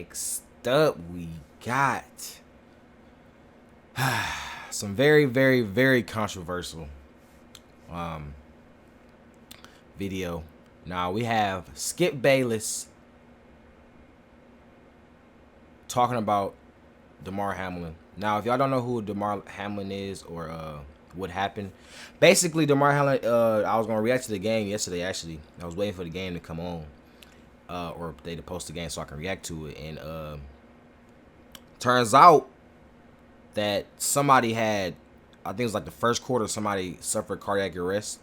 next up, we got some very, very, very controversial video. Now we have Skip Bayless talking about DAMAR HAMLIN. Now, if y'all don't know who DAMAR HAMLIN is or what happened, basically DAMAR HAMLIN, I was gonna react to the game yesterday. Actually, I was waiting for the game to come on, or they to post the game so I can react to it. And turns out that somebody had, I think it was like the first quarter, somebody suffered cardiac arrest.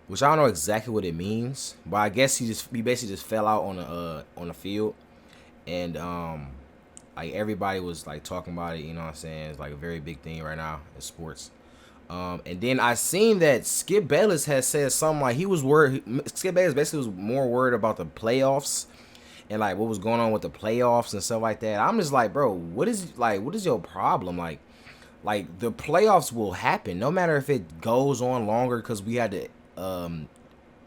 Which I don't know exactly what it means, but I guess he basically just fell out on the field, and like everybody was like talking about it, you know what I'm saying? It's like a very big thing right now in sports. And then I seen that Skip Bayless has said something like he was worried. Skip Bayless basically was more worried about the playoffs and like what was going on with the playoffs and stuff like that. I'm just like, bro, what is your problem? Like the playoffs will happen no matter if it goes on longer because we had to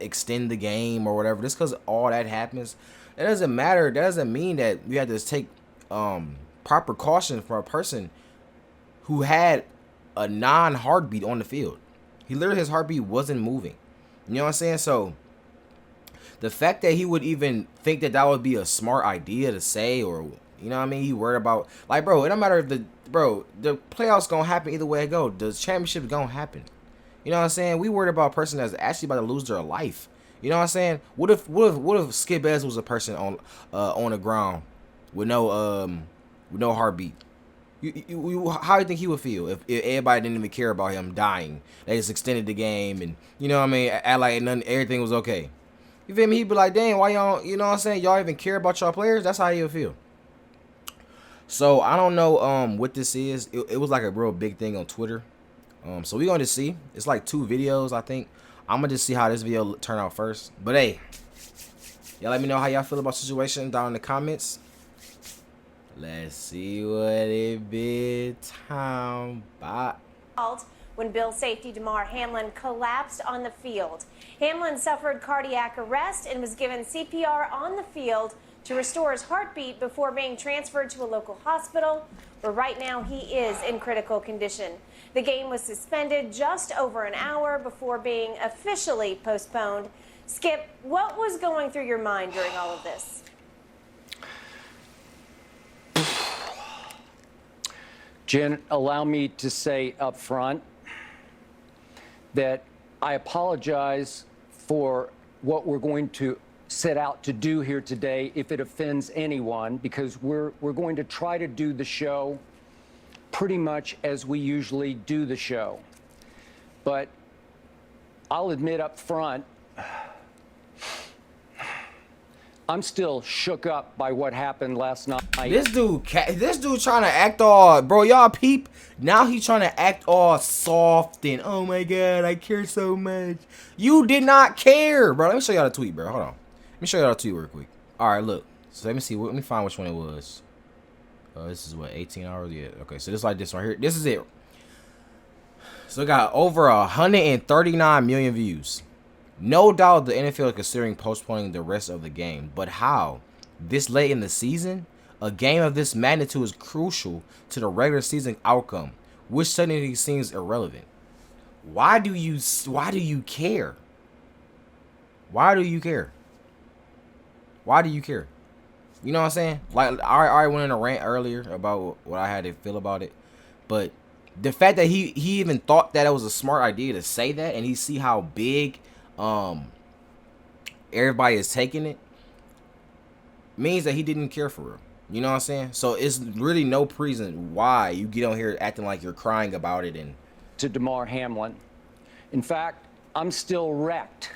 extend the game or whatever. Just because all that happens, that doesn't matter. That doesn't mean that we had to take proper caution for a person who had a non-heartbeat on the field. He literally, his heartbeat wasn't moving. You know what I'm saying? So the fact that he would even think that that would be a smart idea to say, or you know what I mean, he worried about, like, bro, it don't matter if the playoffs gonna happen either way it go. The championship gonna happen. You know what I'm saying? We worried about a person that's actually about to lose their life. You know what I'm saying? What if Skip Bayless was a person on the ground with no heartbeat? How do you think he would feel if everybody didn't even care about him dying? They just extended the game and, you know what I mean, act like everything was okay. You feel me? He'd be like, dang, why y'all, you know what I'm saying, y'all even care about y'all players? That's how he would feel. So I don't know what this is. It was like a real big thing on Twitter. So we're going to see. It's like 2 videos, I think. I'm going to just see how this video turn out first. But hey, y'all let me know how y'all feel about the situation down in the comments. Let's see what it be time. Bye. When Bills safety DAMAR HAMLIN collapsed on the field. HAMLIN suffered cardiac arrest and was given CPR on the field to restore his heartbeat before being transferred to a local hospital, where right now he is in critical condition. The game was suspended just over an hour before being officially postponed. Skip, what was going through your mind during all of this? Jen, allow me to say up front that I apologize for what we're going to set out to do here today if it offends anyone, because we're going to try to do the show pretty much as we usually do the show. But I'll admit up front, I'm still shook up by what happened last night. This dude trying to act all, bro, y'all peep. Now he trying to act all soft and, oh my God, I care so much. You did not care, bro. Let me show y'all the tweet, bro. Hold on. Let me show y'all the tweet real quick. All right, look. So let me see. Let me find which one it was. This is what, 18 hours? Yeah. Okay, so this is like this right here. This is it. So it got over 139 million views. No doubt the NFL is considering postponing the rest of the game, but how? This late in the season? A game of this magnitude is crucial to the regular season outcome, which suddenly seems irrelevant. Why do you care? Why do you care? Why do you care? You know what I'm saying? Like, I went in a rant earlier about what I had to feel about it, but the fact that he even thought that it was a smart idea to say that, and he see how big everybody is taking it, means that he didn't care for real. You know what I'm saying? So it's really no reason why you get on here acting like you're crying about it. And to DAMAR HAMLIN. In fact, I'm still wrecked.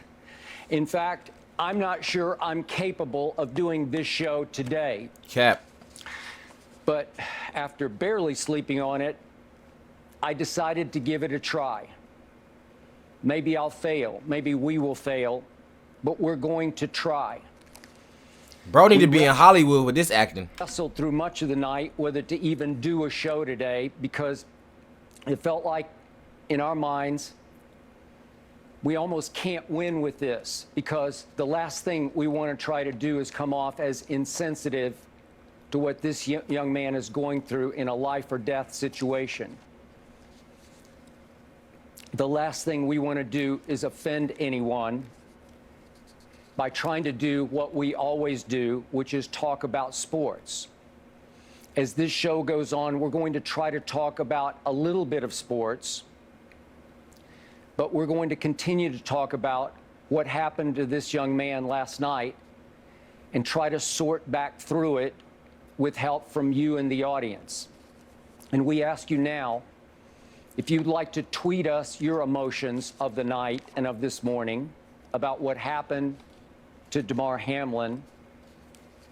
In fact, I'm not sure I'm capable of doing this show today. Cap. But after barely sleeping on it, I decided to give it a try. Maybe I'll fail. Maybe we will fail. But we're going to try. Bro need to be in Hollywood with this acting. Wrestled through much of the night whether to even do a show today, because it felt like in our minds we almost can't win with this, because the last thing we want to try to do is come off as insensitive to what this young man is going through in a life or death situation. The last thing we want to do is offend anyone by trying to do what we always do, which is talk about sports. As this show goes on, we're going to try to talk about a little bit of sports, but we're going to continue to talk about what happened to this young man last night and try to sort back through it with help from you in the audience. And we ask you now, if you'd like to tweet us your emotions of the night and of this morning about what happened to DAMAR HAMLIN,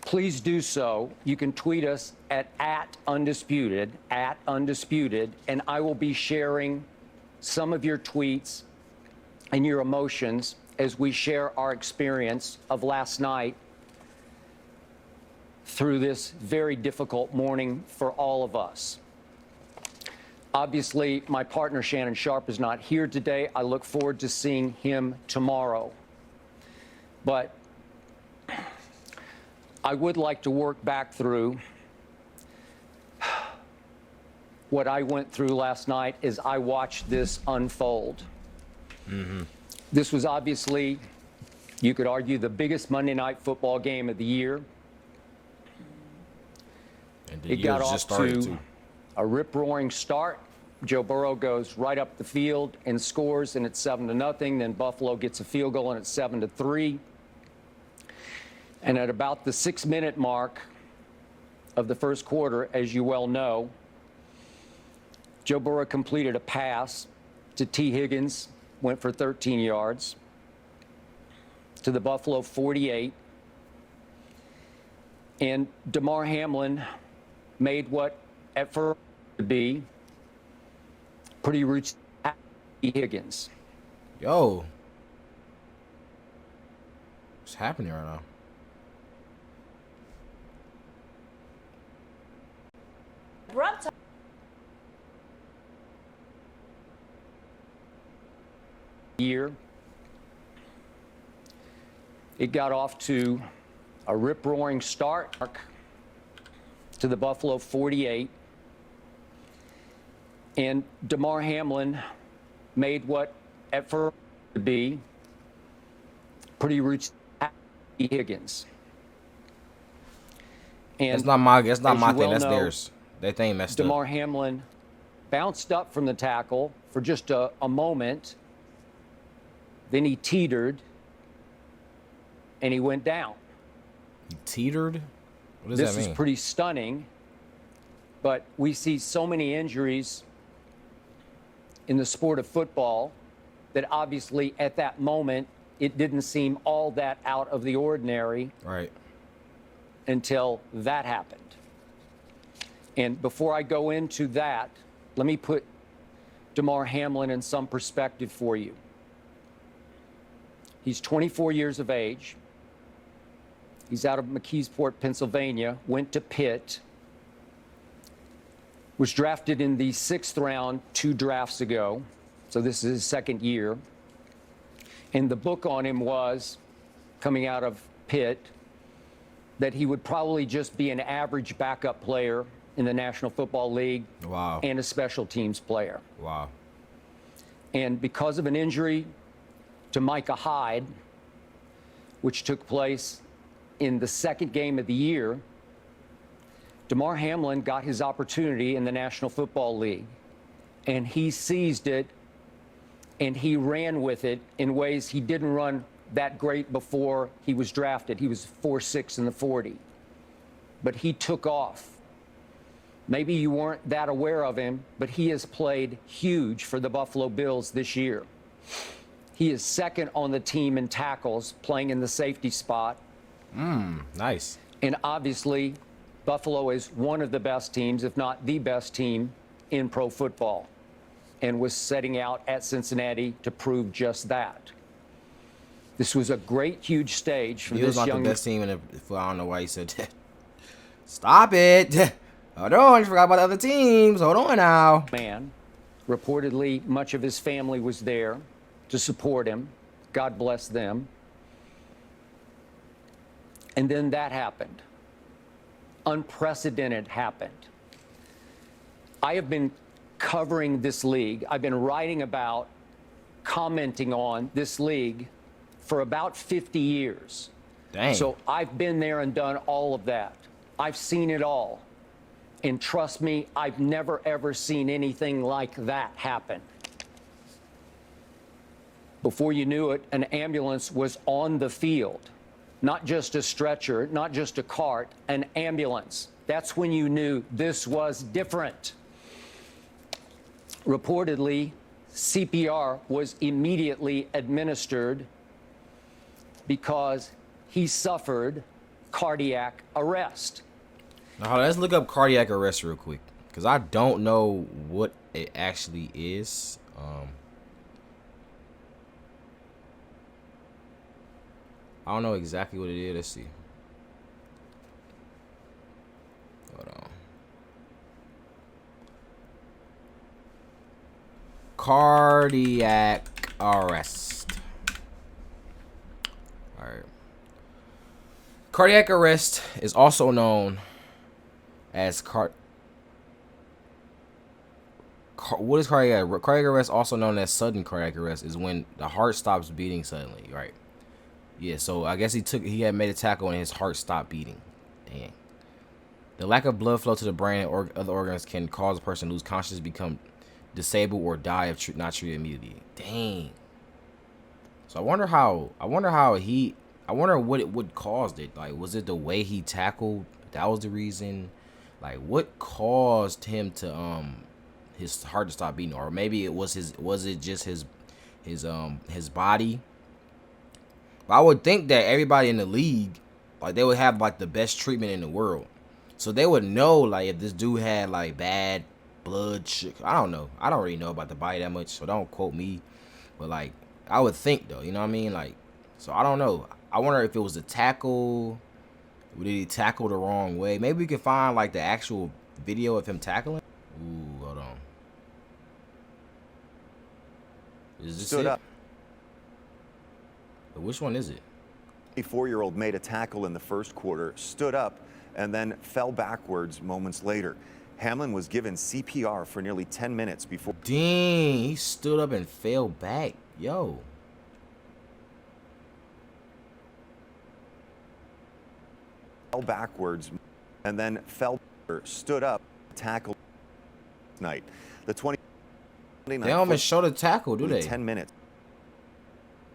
please do so. You can tweet us at @undisputed, and I will be sharing some of your tweets and your emotions as we share our experience of last night through this very difficult morning for all of us. Obviously, my partner Shannon Sharpe is not here today. I look forward to seeing him tomorrow. But I would like to work back through what I went through last night as I watched this unfold. This was obviously, you could argue, the biggest Monday Night Football game of the year. And It got off to a rip-roaring start. Joe Burrow goes right up the field and scores, and it's 7-0. Then Buffalo gets a field goal, and it's 7-3. And at about the 6-minute mark of the first quarter, as you well know, Joe Burrow completed a pass to T. Higgins, went for 13 yards, to the Buffalo 48. And DAMAR HAMLIN made what at first would be pretty routine T. Higgins. Yo. What's happening right now? Abrupt. Year. It got off to a rip-roaring start to the Buffalo 48. And DAMAR HAMLIN made what at first would be pretty routine T. Higgins. And That's not my well thing. That's know, theirs. That thing messed up. DAMAR HAMLIN bounced up from the tackle for just a moment. Then he teetered, and he went down. He teetered? What does This that mean? is pretty stunning, but we see so many injuries in the sport of football that obviously at that moment it didn't seem all that out of the ordinary. Right. Until that happened. And before I go into that, let me put DAMAR HAMLIN in some perspective for you. He's 24 years of age. He's out of McKeesport, Pennsylvania, went to Pitt, was drafted in the 6th round 2 drafts ago. So this is his 2nd year. And the book on him was, coming out of Pitt, that he would probably just be an average backup player in the National Football League. Wow. And a special teams player. Wow. And because of an injury to Micah Hyde, which took place in the 2nd game of the year, DAMAR HAMLIN got his opportunity in the National Football League. And he seized it, and he ran with it in ways he didn't run that great before he was drafted. He was 4.6 in the 40. But he took off. Maybe you weren't that aware of him, but he has played huge for the Buffalo Bills this year. He is 2nd on the team in tackles, playing in the safety spot. Nice. And obviously, Buffalo is one of the best teams, if not the best team, in pro football, and was setting out at Cincinnati to prove just that. This was a great, huge stage for He was this not young the best team in the. I don't know why he said that. Stop it. Hold on. I forgot about the other teams. Hold on now. man. Reportedly, much of his family was there to support him. God bless them. And then that happened. unprecedented happened. I have been covering this league. I've been writing about, commenting on this league for about 50 years. Dang. So I've been there and done all of that. I've seen it all. And trust me, I've never, ever seen anything like that happen. Before you knew it, an ambulance was on the field. Not just a stretcher, not just a cart, an ambulance. That's when you knew this was different. Reportedly, CPR was immediately administered because he suffered cardiac arrest. Now, let's look up cardiac arrest real quick, because I don't know what it actually is. I don't know exactly what it is. Let's see. Hold on. Cardiac arrest. All right. Cardiac arrest is also known as what is cardiac arrest? Cardiac arrest, also known as sudden cardiac arrest, is when the heart stops beating suddenly, right? Yeah, so I guess he had made a tackle and his heart stopped beating. Dang. The lack of blood flow to the brain or other organs can cause a person to lose consciousness, become disabled, or die if not treated immediately. Dang. So I wonder what caused it. Like, was it the way he tackled? That was the reason. Like, what caused him to his heart to stop beating? Or maybe it was just his body? But I would think that everybody in the league, like, they would have like the best treatment in the world, so they would know like if this dude had like bad blood. I don't know. I don't really know about the body that much, so don't quote me. But like, I would think though, you know what I mean? Like, so I don't know. I wonder if it was a tackle. Did he tackle the wrong way? Maybe we could find like the actual video of him tackling. Ooh, hold on. Is this Stood it? up. Which one is it? A 4-year-old made a tackle in the first quarter, stood up, and then fell backwards moments later. Hamlin was given CPR for nearly 10 minutes before. Dang, he stood up and fell back. Yo. Fell backwards and then stood up, tackled night. The 20. They don't even show the tackle, do they? 10 minutes.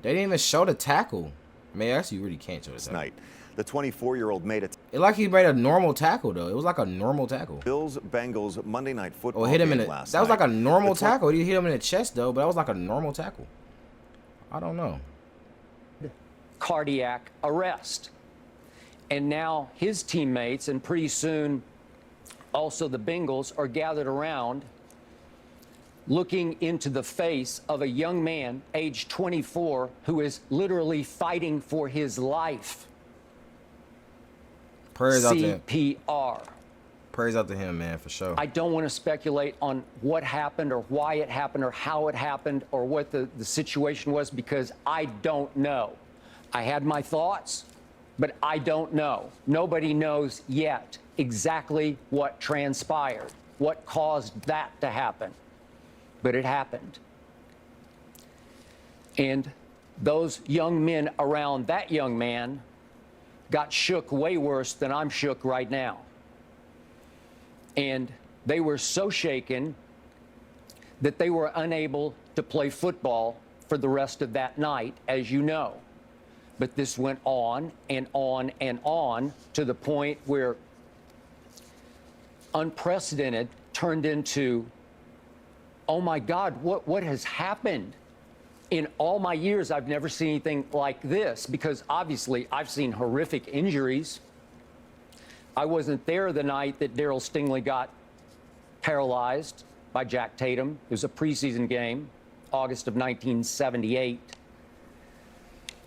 They didn't even show the tackle. I mean, actually, you really can't show the tackle. Night. The 24-year-old made it. It like he made a normal tackle though. It was like a normal tackle. Bills Bengals Monday Night Football. Oh, hit him in the. last That was night. like a normal tackle. He hit him in the chest though, but that was like a normal tackle. I don't know. Cardiac arrest. And now his teammates, and pretty soon also the Bengals, are gathered around looking into the face of a young man, age 24, who is literally fighting for his life. Prayers out to him. CPR. Prayers out to him, man, for sure. I don't want to speculate on what happened or why it happened or how it happened or what the situation was, because I don't know. I had my thoughts, but I don't know. Nobody knows yet exactly what transpired, what caused that to happen. But it happened. And those young men around that young man got shook way worse than I'm shook right now. And they were so shaken that they were unable to play football for the rest of that night, as you know. But this went on and on and on to the point where unprecedented turned into, oh my God, what has happened? In all my years, I've never seen anything like this, because obviously I've seen horrific injuries. I wasn't there the night that Darryl Stingley got paralyzed by Jack Tatum. It was a preseason game, August of 1978.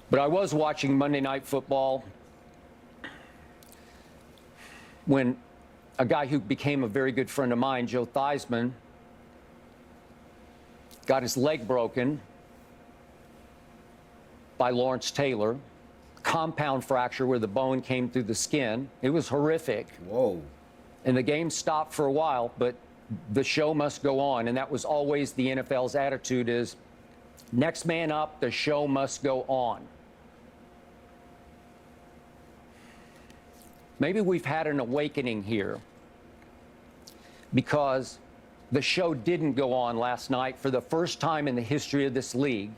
But I was watching Monday Night Football when a guy who became a very good friend of mine, Joe Theismann, got his leg broken by Lawrence Taylor, compound fracture where the bone came through the skin. It was horrific. Whoa. And the game stopped for a while, but the show must go on. And that was always the NFL's attitude is, next man up, the show must go on. Maybe we've had an awakening here because the show didn't go on last night for the first time in the history of this league.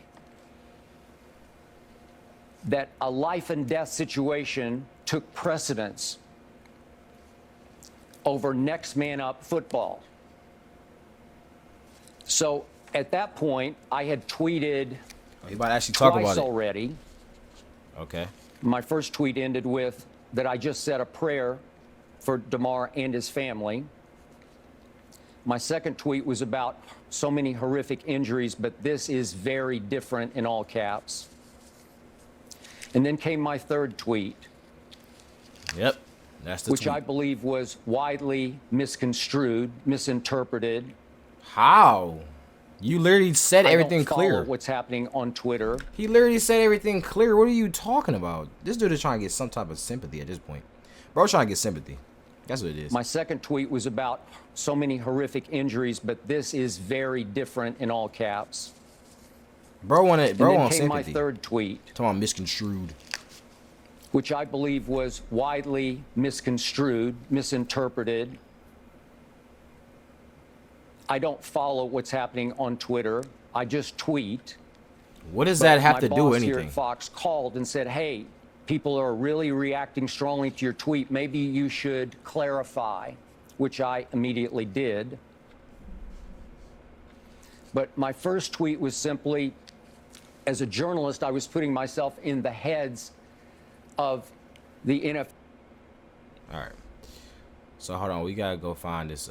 That a life and death situation took precedence over next man up football. So at that point, I had tweeted You about to actually talk twice about it? already. Okay. My first tweet ended with that I just said a prayer for DAMAR and his family. My second tweet was about so many horrific injuries, but this is very different in all caps. And then came my third tweet. Yep. That's the Which tweet. I believe was widely misconstrued, misinterpreted. How? You literally said everything I don't clear. follow what's happening on Twitter. He literally said everything clear. What are you talking about? This dude is trying to get some type of sympathy at this point. Bro's trying to get sympathy. That's what it is. My second tweet was about so many horrific injuries, but this is very different in all caps. Bro And wants then came sympathy. my third tweet, Talking about misconstrued. which I believe was widely misconstrued, misinterpreted. I don't follow what's happening on Twitter. I just tweet. What does that have My to do boss with here anything? at Fox called and said, hey, people are really reacting strongly to your tweet. Maybe you should clarify, which I immediately did. But my first tweet was simply, as a journalist, I was putting myself in the heads of the NFL. All right. So hold on, we gotta go find this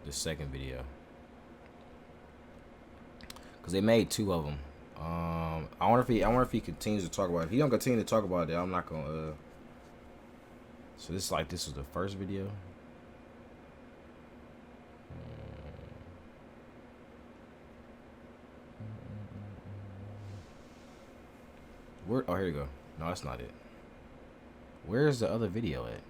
this second video because they made two of them. I wonder if he continues to talk about it. If he don't continue to talk about it, I'm not gonna. So this was the first video. Where? Oh, here you go. No, that's not it. Where's the other video at?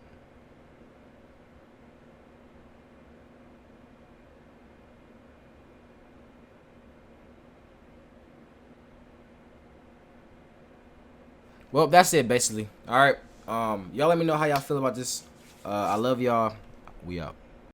Well, that's it basically. All right. Y'all let me know how y'all feel about this. I love y'all. We out.